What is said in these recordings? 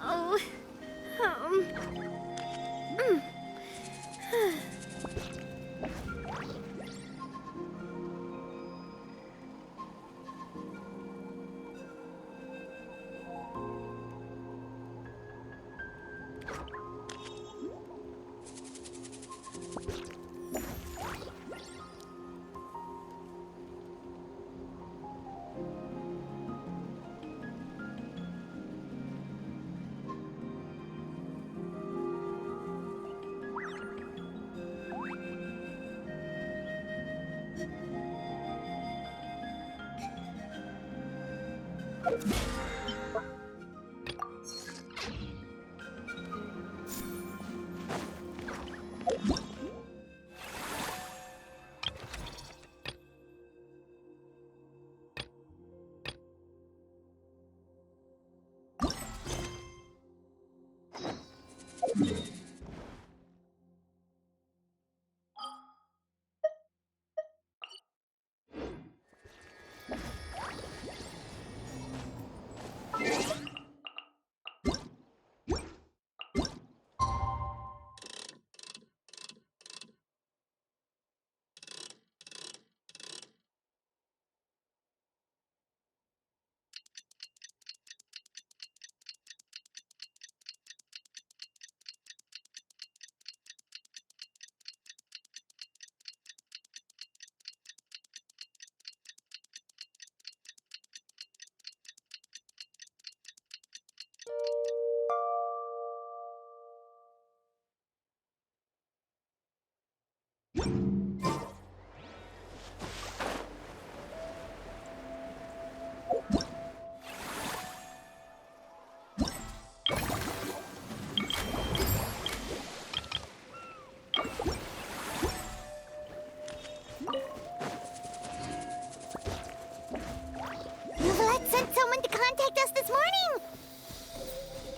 Oh. Vlad sent someone to contact us this morning!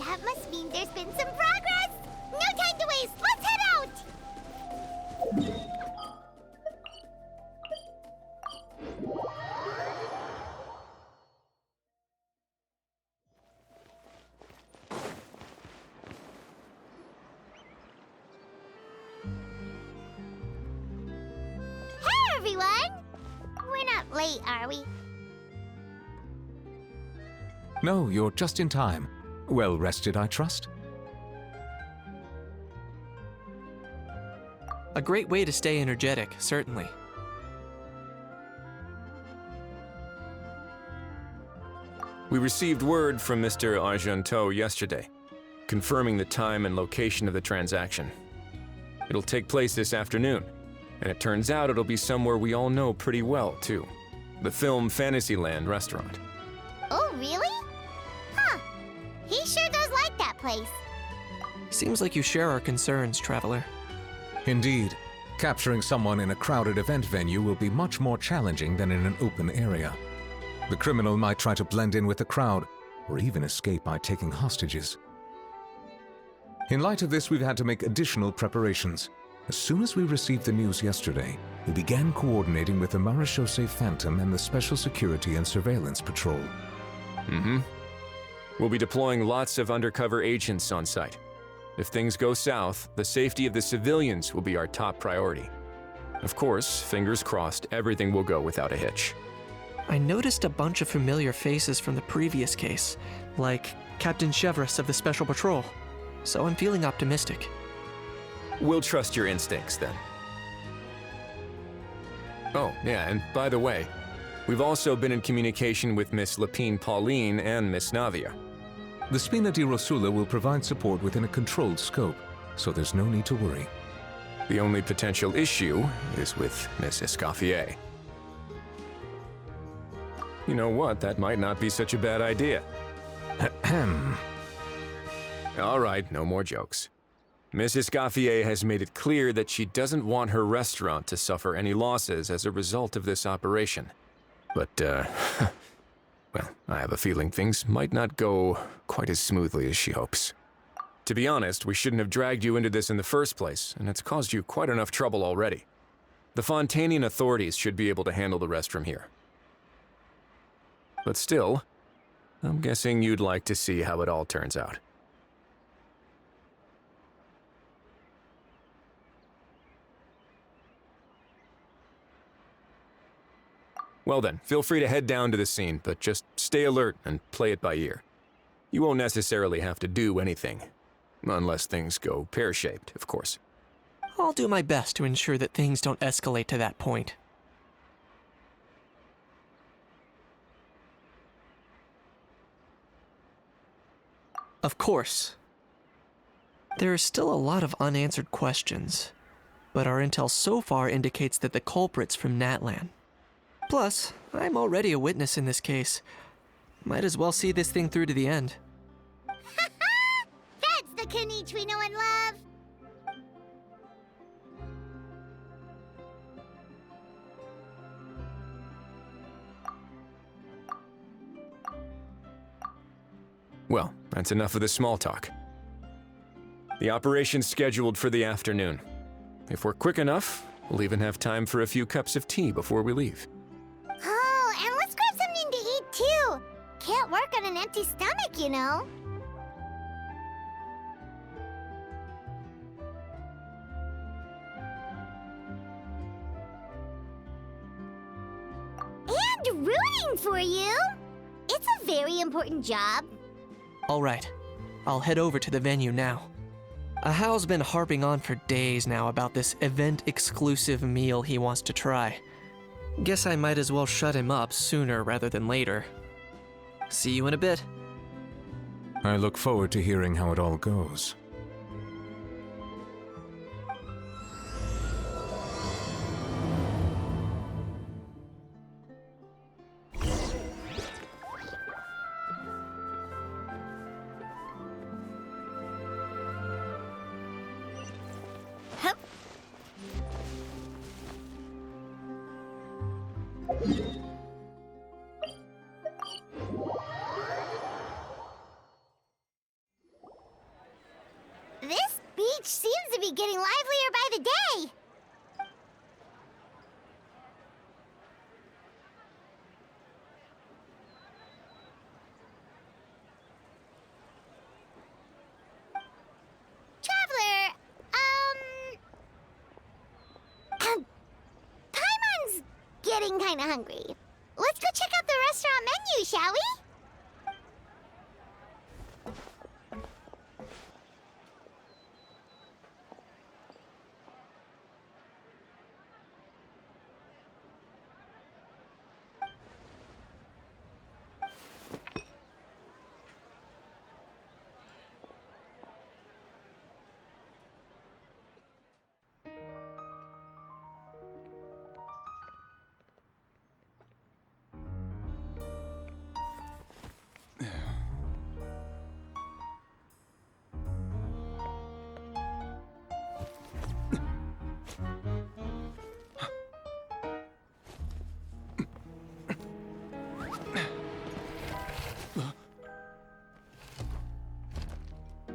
That must mean there's been some progress! No time to waste! Let's head out! Hey, everyone! We're not late, are we? No, you're just in time. Well rested, I trust? A great way to stay energetic, certainly. We received word from Mr. Argenteau yesterday, confirming the time and location of the transaction. It'll take place this afternoon, and it turns out it'll be somewhere we all know pretty well, too. The Film Fantasyland restaurant. Oh, really? Huh. He sure does like that place. Seems like you share our concerns, Traveler. Indeed. Capturing someone in a crowded event venue will be much more challenging than in an open area. The criminal might try to blend in with the crowd, or even escape by taking hostages. In light of this, we've had to make additional preparations. As soon as we received the news yesterday, we began coordinating with the Marechaussee Phantom and the Special Security and Surveillance Patrol. We'll be deploying lots of undercover agents on site. If things go south, the safety of the civilians will be our top priority. Of course, fingers crossed, everything will go without a hitch. I noticed a bunch of familiar faces from the previous case, like Captain Chevrolet of the Special Patrol, so I'm feeling optimistic. We'll trust your instincts, then. Oh, yeah, and by the way, we've also been in communication with Miss Lapine Pauline and Miss Navia. The Spina di Rosula will provide support within a controlled scope, so there's no need to worry. The only potential issue is with Miss Escoffier. You know what, that might not be such a bad idea. Ahem. All right, no more jokes. Miss Escoffier has made it clear that she doesn't want her restaurant to suffer any losses as a result of this operation. But, well, I have a feeling things might not go quite as smoothly as she hopes. To be honest, we shouldn't have dragged you into this in the first place, and it's caused you quite enough trouble already. The Fontanian authorities should be able to handle the rest from here. But still, I'm guessing you'd like to see how it all turns out. Well then, feel free to head down to the scene, but just stay alert and play it by ear. You won't necessarily have to do anything. Unless things go pear-shaped, of course. I'll do my best to ensure that things don't escalate to that point. Of course. There are still a lot of unanswered questions, but our intel so far indicates that the culprit's from Natlan. Plus, I'm already a witness in this case. Might as well see this thing through to the end. That's the Kanichi we know and love! Well, that's enough of the small talk. The operation's scheduled for the afternoon. If we're quick enough, we'll even have time for a few cups of tea before we leave. Oh, and let's grab something to eat too! Can't work on an empty stomach, you know? And rooting for you! It's a very important job. Alright, I'll head over to the venue now. Ahao's been harping on for days now about this event-exclusive meal he wants to try. Guess I might as well shut him up sooner rather than later. See you in a bit. I look forward to hearing how it all goes. Hup. This beach seems to be getting livelier by the day. Traveler, Paimon's getting kinda hungry. Let's go check out the restaurant menu, shall we?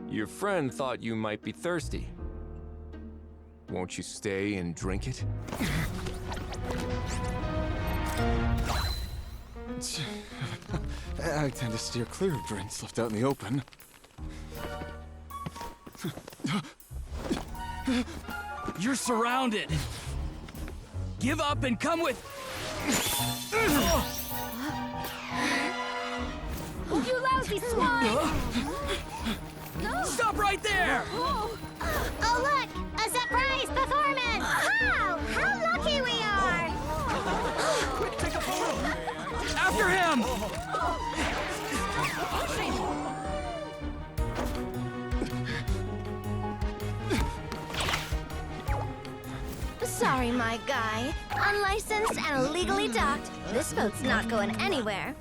Your friend thought you might be thirsty. Won't you stay and drink it? I tend to steer clear of drinks left out in the open. You're surrounded. Give up and come with. You lousy swine! Stop right there! Oh, look! A surprise performance! Wow! How lucky we are! After him! Sorry, my guy. Unlicensed and illegally docked. This boat's not going anywhere.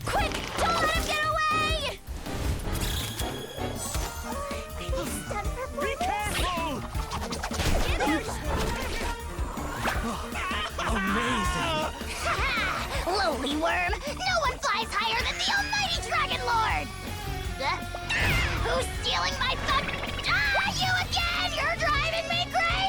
Quick! Don't let him get away! Be careful! Amazing! Lowly worm! No one flies higher than the almighty Dragon Lord! Who's stealing my fun? Ah, you again! You're driving me crazy!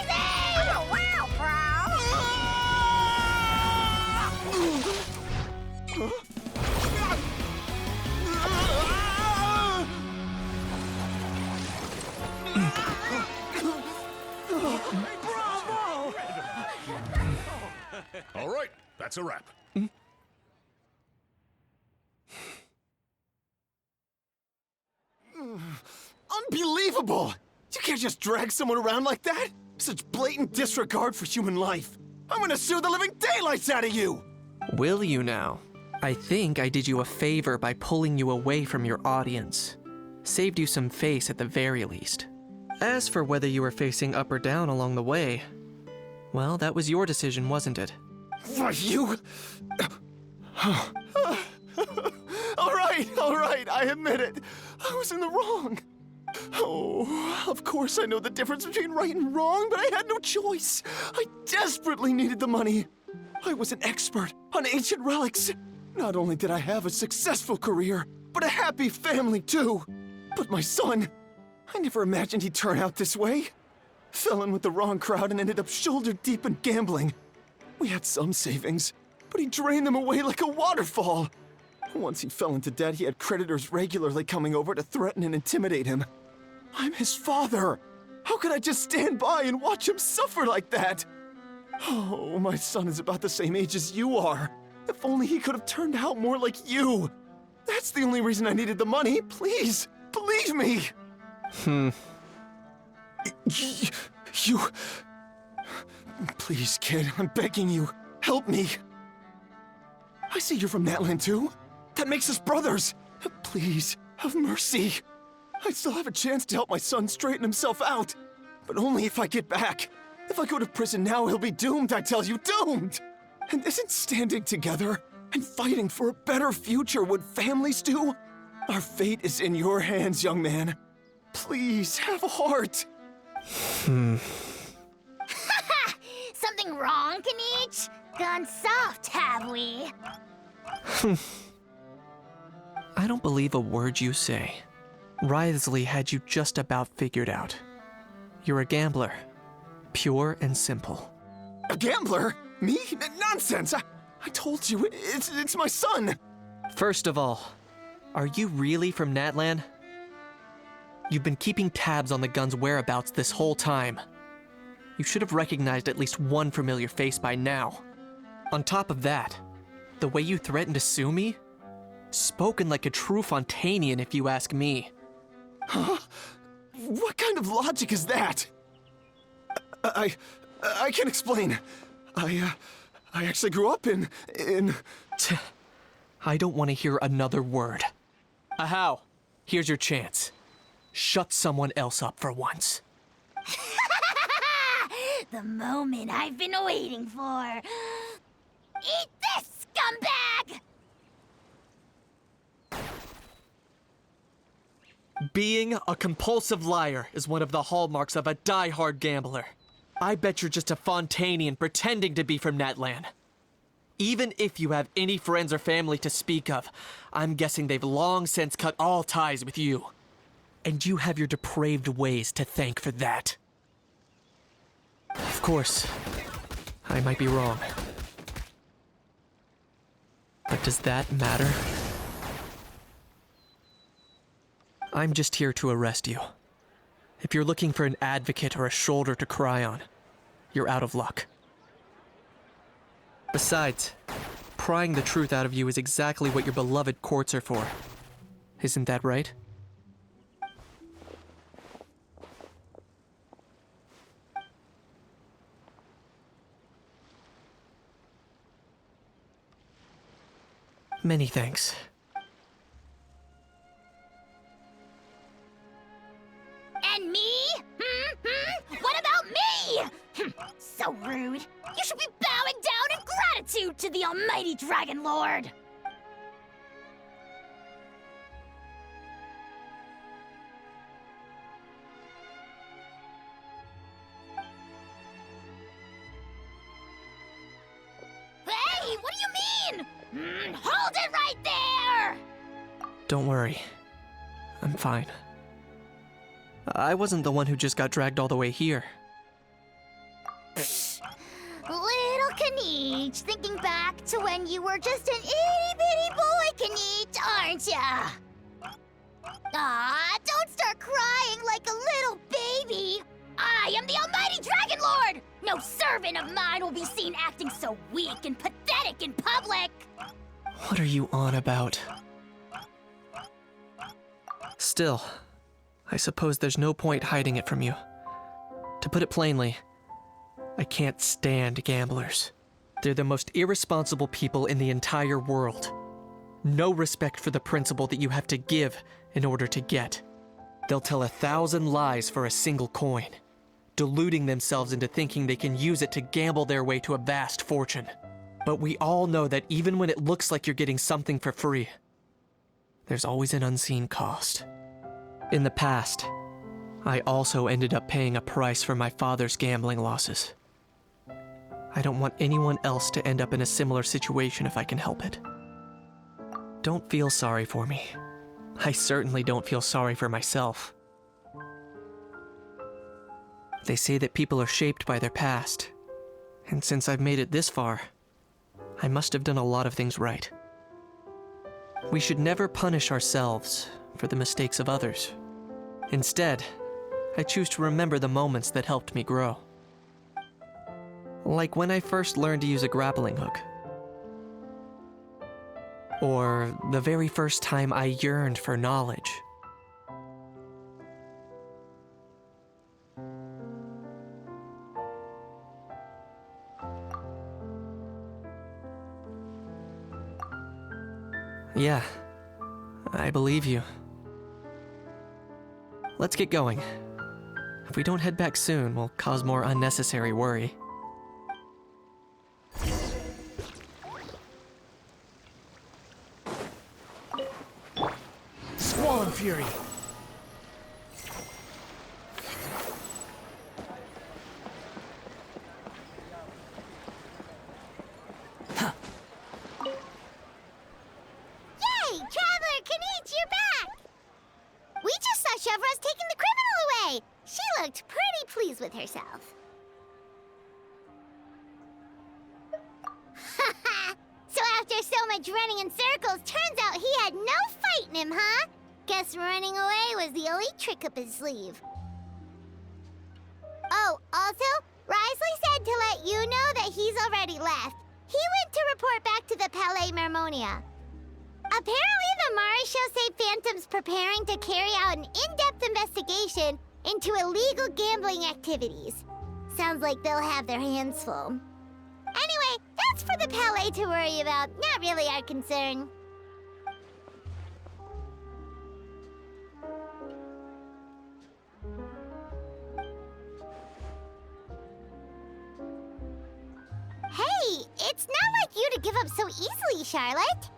All right, that's a wrap. Unbelievable! You can't just drag someone around like that! Such blatant disregard for human life! I'm gonna sue the living daylights out of you! Will you now? I think I did you a favor by pulling you away from your audience. Saved you some face at the very least. As for whether you were facing up or down along the way, well, that was your decision, wasn't it? What, you? All right, I admit it. I was in the wrong. Oh, of course I know the difference between right and wrong, but I had no choice. I desperately needed the money. I was an expert on ancient relics. Not only did I have a successful career, but a happy family too. But my son, I never imagined he'd turn out this way. Fell in with the wrong crowd and ended up shoulder deep in gambling. We had some savings, but he drained them away like a waterfall. Once he fell into debt, he had creditors regularly coming over to threaten and intimidate him. I'm his father. How could I just stand by and watch him suffer like that? Oh, my son is about the same age as you are. If only he could have turned out more like you. That's the only reason I needed the money. Please, believe me. You... Please, kid, I'm begging you. Help me. I see you're from Natland too. That makes us brothers. Please, have mercy. I still have a chance to help my son straighten himself out. But only if I get back. If I go to prison now, he'll be doomed, I tell you, doomed! And isn't standing together and fighting for a better future what families do? Our fate is in your hands, young man. Please, have a heart. Something wrong, Kanich? Gone soft, have we? I don't believe a word you say. Wriothesley had you just about figured out. You're a gambler. Pure and simple. A gambler? Me? Nonsense! I told you, it's my son! First of all, are you really from Natlan? You've been keeping tabs on the gun's whereabouts this whole time. You should have recognized at least one familiar face by now. On top of that, the way you threatened to sue me? Spoken like a true Fontanian, if you ask me. Huh? What kind of logic is that? I can explain. I actually grew up in... I don't want to hear another word. Ahau, here's your chance. Shut someone else up for once. The moment I've been waiting for. Eat this, scumbag! Being a compulsive liar is one of the hallmarks of a die-hard gambler. I bet you're just a Fontanian pretending to be from Natlan. Even if you have any friends or family to speak of, I'm guessing they've long since cut all ties with you. And you have your depraved ways to thank for that. Of course, I might be wrong. But does that matter? I'm just here to arrest you. If you're looking for an advocate or a shoulder to cry on, you're out of luck. Besides, prying the truth out of you is exactly what your beloved courts are for. Isn't that right? Many thanks. And me? What about me? So rude. You should be bowing down in gratitude to the almighty Dragon Lord. Hey, what do you mean? Hold it right there! Don't worry. I'm fine. I wasn't the one who just got dragged all the way here. Little Kanich, thinking back to when you were just an itty-bitty boy, Kanich, aren't ya? Aw, don't start crying like a little baby. I am the almighty Dragon Lord! No servant of mine will be seen acting so weak and pathetic in public! What are you on about? Still, I suppose there's no point hiding it from you. To put it plainly, I can't stand gamblers. They're the most irresponsible people in the entire world. No respect for the principle that you have to give in order to get. They'll tell 1,000 lies for a single coin, deluding themselves into thinking they can use it to gamble their way to a vast fortune. But we all know that even when it looks like you're getting something for free, there's always an unseen cost. In the past, I also ended up paying a price for my father's gambling losses. I don't want anyone else to end up in a similar situation if I can help it. Don't feel sorry for me. I certainly don't feel sorry for myself. They say that people are shaped by their past, and since I've made it this far, I must have done a lot of things right. We should never punish ourselves for the mistakes of others. Instead, I choose to remember the moments that helped me grow. Like when I first learned to use a grappling hook. Or the very first time I yearned for knowledge. Yeah, I believe you. Let's get going. If we don't head back soon, we'll cause more unnecessary worry. Squall Fury! Yay! Traveler Kanichi, you're back! We just saw Chevro's taking the criminal away! She looked pretty pleased with herself. So after so much running in circles, turns out he had no fight in him, huh? Guess running away was the only trick up his sleeve. Oh, also, Risley said to let you know that he's already left. He went to report back to the Palais Mermonia. Apparently, the Mari show say Phantom's preparing to carry out an in-depth investigation into illegal gambling activities. Sounds like they'll have their hands full. Anyway, that's for the Palais to worry about, not really our concern. Hey, it's not like you to give up so easily, Charlotte.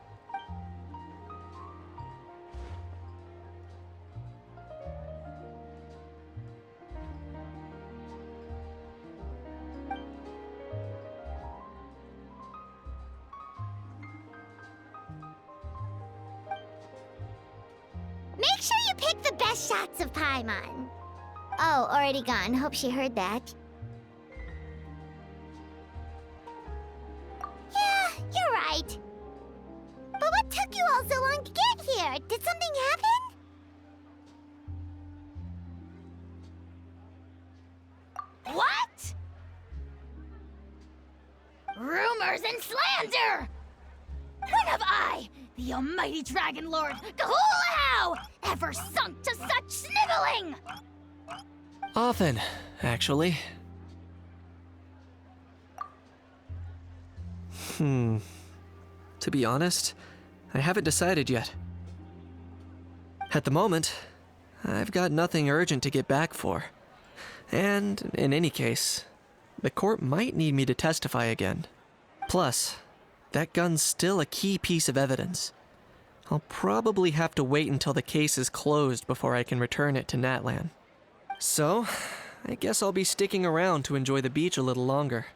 Make sure you pick the best shots of Paimon. Oh, already gone. Hope she heard that. Yeah, you're right. But what took you all so long to get here? Did something happen? What? Rumors and slander! When have I, the almighty Dragon Lord, Kahulahau, ever sunk to such sniveling? Often, actually. To be honest, I haven't decided yet. At the moment, I've got nothing urgent to get back for. And, in any case, the court might need me to testify again. Plus, that gun's still a key piece of evidence. I'll probably have to wait until the case is closed before I can return it to Natlan. So, I guess I'll be sticking around to enjoy the beach a little longer.